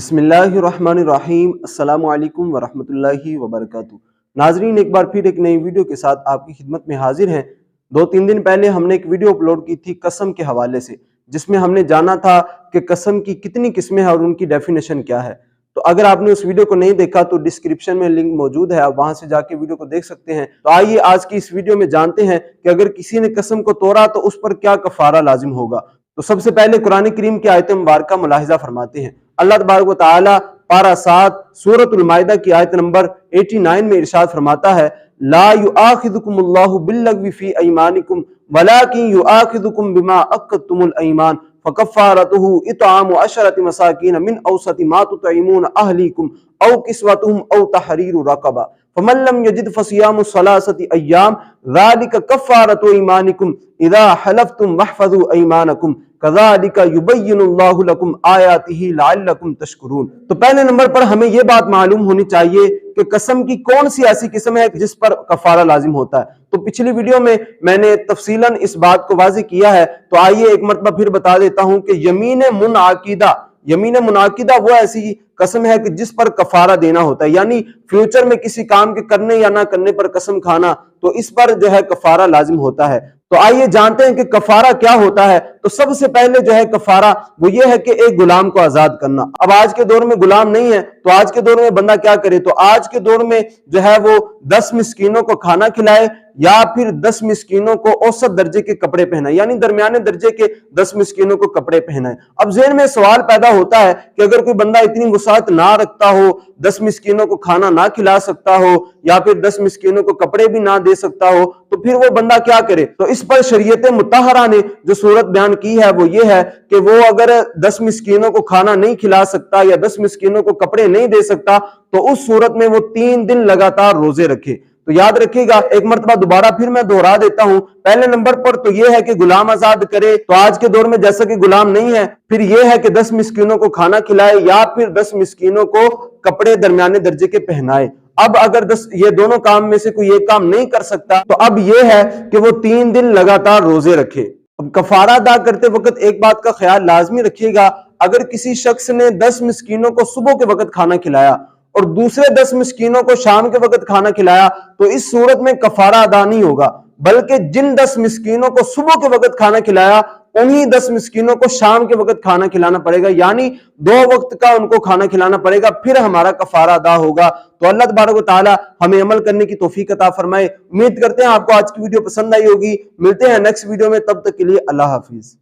بسم اللہ الرحمن الرحیم۔ السلام علیکم ورحمۃ اللہ وبرکاتہ۔ ناظرین، ایک بار پھر ایک نئی ویڈیو کے ساتھ آپ کی خدمت میں حاضر ہیں۔ 2-3 دن پہلے ہم نے ایک ویڈیو اپلوڈ کی تھی قسم کے حوالے سے، جس میں ہم نے جانا تھا کہ قسم کی کتنی قسمیں ہیں اور ان کی ڈیفینیشن کیا ہے۔ تو اگر آپ نے اس ویڈیو کو نہیں دیکھا تو ڈسکرپشن میں لنک موجود ہے، آپ وہاں سے جا کے ویڈیو کو دیکھ سکتے ہیں۔ تو آئیے آج کی اس ویڈیو میں جانتے ہیں کہ اگر کسی نے قسم کو توڑا تو اس پر کیا کفارہ لازم ہوگا۔ تو سب سے پہلے قرآن کریم کی آیت مبارکہ ملاحظہ فرماتے ہیں۔ اللہ تبارک و تعالی پارہ 7 سورۃ المائدہ کی آیت نمبر 89 میں ارشاد فرماتا ہے، لا یؤاخذکم اللہ باللغو فی ایمانکم ولکن یؤاخذکم بما عقدتم الایمان فکفارتہ اطعام 10 مساکین من اوسط ما تطعمون اہلیکم او کسوتہم او تحریر رقبہ فمن لم یجد فصیام 3 ایام ذلک کفارۃ ایمانکم اذا حلفتم واحفظوا ایمانکم کذالک یبین اللہ لکم آیاتہ لعلکم تشکرون۔ تو پہلے نمبر پر ہمیں یہ بات معلوم ہونی چاہیے کہ قسم کی کون سی ایسی قسم ہے جس پر کفارہ لازم ہوتا ہے۔ تو پچھلی ویڈیو میں نے تفصیلاً اس بات کو واضح کیا ہے، تو آئیے ایک مرتبہ پھر بتا دیتا ہوں کہ یمین منعقدہ وہ ایسی قسم ہے کہ جس پر کفارہ دینا ہوتا ہے، یعنی فیوچر میں کسی کام کے کرنے یا نہ کرنے پر قسم کھانا، تو اس پر جو ہے کفارہ لازم ہوتا ہے۔ تو آئیے جانتے ہیں کہ کفارہ کیا ہوتا ہے۔ تو سب سے پہلے جو ہے کفارہ وہ یہ ہے کہ ایک غلام کو آزاد کرنا۔ اب آج کے دور میں غلام نہیں ہے تو آج کے دور میں بندہ کیا کرے؟ تو آج کے دور میں جو ہے وہ 10 مسکینوں کو کھانا کھلائے یا پھر 10 مسکینوں کو اوسط درجے کے کپڑے پہنائے، یعنی درمیانے درجے کے 10 مسکینوں کو کپڑے پہنائے۔ اب ذہن میں سوال پیدا ہوتا ہے کہ اگر کوئی بندہ اتنی وسعت نہ رکھتا ہو، 10 مسکینوں کو کھانا نہ کھلا سکتا ہو یا پھر 10 مسکینوں کو کپڑے بھی نہ دے سکتا ہو، تو پھر وہ بندہ کیا کرے؟ تو اس پر شریعت مطہرہ نے جو صورت بیان کی ہے وہ یہ ہے کہ وہ اگر 10 مسکینوں کو کھانا نہیں کھلا سکتا یا 10 مسکینوں کو کپڑے نہیں دے سکتا تو اس صورت میں وہ 3 دن لگاتار روزے رکھے۔ تو یاد رکھیے گا، ایک مرتبہ دوبارہ پھر میں دہرا دیتا ہوں، پہلے نمبر پر تو یہ ہے کہ غلام آزاد کرے۔ تو آج کے دور میں جیسا کہ غلام نہیں ہے، پھر یہ ہے کہ 10 مسکینوں کو کھانا کھلائے یا پھر 10 مسکینوں کو کپڑے درمیانے درجے کے پہنائے۔ اب اگر یہ دونوں کام میں سے کوئی ایک کام نہیں کر سکتا تو اب یہ ہے کہ وہ 3 دن لگاتار روزے رکھے۔ اب کفارہ ادا کرتے وقت ایک بات کا خیال لازمی رکھیے گا، اگر کسی شخص نے 10 مسکینوں کو صبح کے وقت کھانا کھلایا اور دوسرے 10 مسکینوں کو شام کے وقت کھانا کھلایا تو اس صورت میں کفارہ ادا نہیں ہوگا، بلکہ جن 10 مسکینوں کو صبح کے وقت کھانا کھلایا انہی 10 مسکینوں کو شام کے وقت کھانا کھلانا پڑے گا، یعنی 2 وقت کا ان کو کھانا کھلانا پڑے گا، پھر ہمارا کفارہ ادا ہوگا۔ تو اللہ تبارک و تعالی ہمیں عمل کرنے کی توفیق عطا فرمائے۔ امید کرتے ہیں آپ کو آج کی ویڈیو پسند آئی ہوگی۔ ملتے ہیں نیکسٹ ویڈیو میں، تب تک کے لیے اللہ حافظ۔